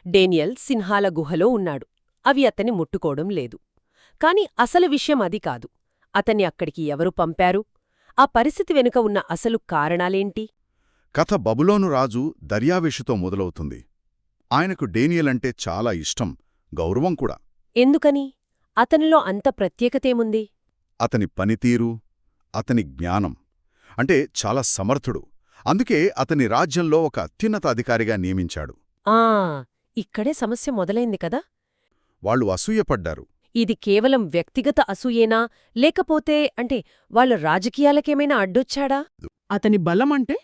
Daniel సింహాల గుహలో ఉన్నాడు. అవి అతన్ని ముట్టుకోవడం లేదు. కాని అసలు విషయం అది కాదు. అతన్ని అక్కడికి ఎవరు పంపారు? ఆ పరిస్థితి వెనుక ఉన్న అసలు కారణాలేంటి? కథ బబులోను రాజు దర్యావేషుతో మొదలవుతుంది. ఆయనకు డేనియల్ అంటే చాలా ఇష్టం, గౌరవం కూడా. ఎందుకని? అతనిలో అంత ప్రత్యేకతేముంది? అతని పనితీరు, అతని జ్ఞానం. అంటే చాలా సమర్థుడు. అందుకే అతని రాజ్యంలో ఒక అత్యున్నత అధికారిగా నియమించాడు. ఆ ఇక్కడే సమస్య మొదలైంది కదా. వాళ్ళు అసూయపడ్డారు. ఇది కేవలం వ్యక్తిగత అసూయేనా, లేకపోతే వాళ్ళ రాజకీయాలకేమైనా అడ్డొచ్చాడా? అతని బలమంటే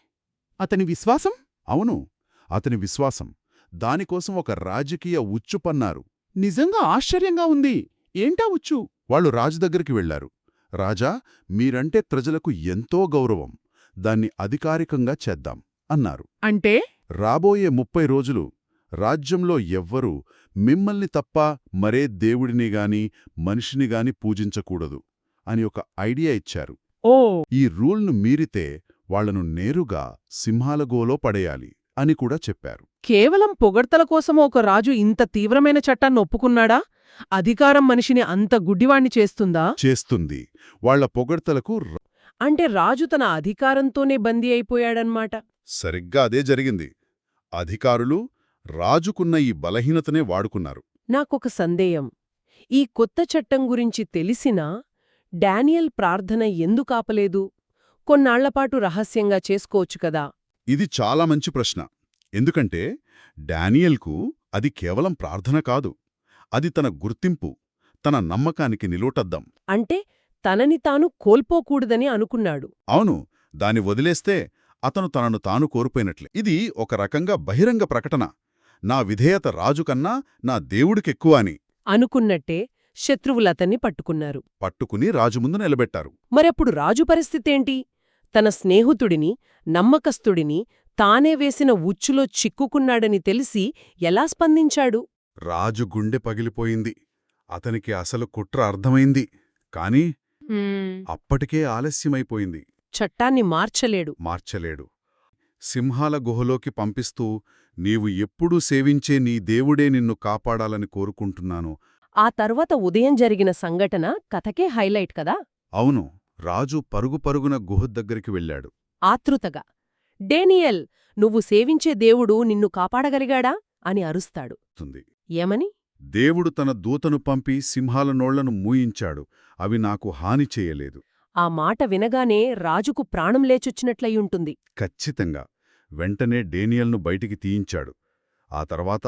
అతని విశ్వాసం. అవును, అతని విశ్వాసం. దానికోసం ఒక రాజకీయ ఉచ్చు పన్నారు. నిజంగా ఆశ్చర్యంగా ఉంది. ఏంటా ఉచ్చు? వాళ్ళు రాజు దగ్గరికి వెళ్లారు. రాజా, మీరంటే ప్రజలకు ఎంతో గౌరవం. దాన్ని అధికారికంగా చేద్దాం అన్నారు. అంటే రాబోయే 30 రోజులు రాజ్యంలో ఎవ్వరూ మిమ్మల్ని తప్ప మరే దేవుడినిగాని మనిషినిగాని పూజించకూడదు అని ఒక ఐడియా ఇచ్చారు. ఓ ఈ రూల్ను మీరితే వాళ్లను నేరుగా సింహాలగోలో పడేయాలి అని కూడా చెప్పారు. కేవలం పొగడ్తల కోసం ఒక రాజు ఇంత తీవ్రమైన చట్టాన్ని ఒప్పుకున్నాడా? అధికారం మనిషిని అంత గుడ్డివాణ్ణి చేస్తుందా? చేస్తుంది. వాళ్ల పొగడ్తలకు అంటే రాజు తన అధికారంతోనే బందీ అయిపోయాడన్మాట. సరిగ్గా అదే జరిగింది. అధికారులు రాజుకున్న ఈ బలహీనతనే వాడుకున్నారు. నాకొక సందేహం. ఈ కొత్త చట్టం గురించి తెలిసినా డానియల్ ప్రార్థన ఎందుకాపలేదు? కొన్నాళ్లపాటు రహస్యంగా చేసుకోవచ్చు కదా. ఇది చాలా మంచి ప్రశ్న. ఎందుకంటే డానియల్కు అది కేవలం ప్రార్థన కాదు. అది తన గుర్తింపు, తన నమ్మకానికి నిలువటద్దం. అంటే తనని తాను కోల్పోకూడదని అనుకున్నాడు. అవును, దాని వదిలేస్తే అతను తనను తాను కోల్పోయినట్లే. ఇది ఒక రకంగా బహిరంగ ప్రకటన. నా విధేయత రాజుకన్నా నా దేవుడికెక్కువ అని. అనుకున్నట్టే శత్రువులతన్ని పట్టుకున్నారు. పట్టుకుని రాజు ముందు నిలబెట్టారు. మరప్పుడు రాజు పరిస్థితేంటి? తన స్నేహితుడిని, నమ్మకస్తుడిని తానే వేసిన ఉచ్చులో చిక్కుకున్నాడని తెలిసి ఎలా స్పందించాడు? రాజు గుండె పగిలిపోయింది. అతనికి అసలు కుట్ర అర్థమైంది. కాని అప్పటికే ఆలస్యమైపోయింది. చట్టాన్ని మార్చలేడు. సింహాల గుహలోకి పంపిస్తూ, నీవు ఎప్పుడూ సేవించే నీ దేవుడే నిన్ను కాపాడాలని కోరుకుంటున్నాను. ఆ తర్వాత ఉదయం జరిగిన సంఘటన కథకే హైలైట్ కదా. అవును, రాజు పరుగుపరుగున గుహ దగ్గరికి వెళ్ళాడు. ఆతృతగా, డేనియల్, నువ్వు సేవించే దేవుడు నిన్ను కాపాడగలిగాడా అని అరుస్తాడు. ఏమని? దేవుడు తన దూతను పంపి సింహాల నోళ్లను మూయించాడు. అవి నాకు హాని చేయలేదు. ఆ మాట వినగానే రాజుకు ప్రాణం లేచొచ్చినట్లయుంటుంది. ఖచ్చితంగా. వెంటనే డేనియల్ను బయటికి తీయించాడు. ఆ తర్వాత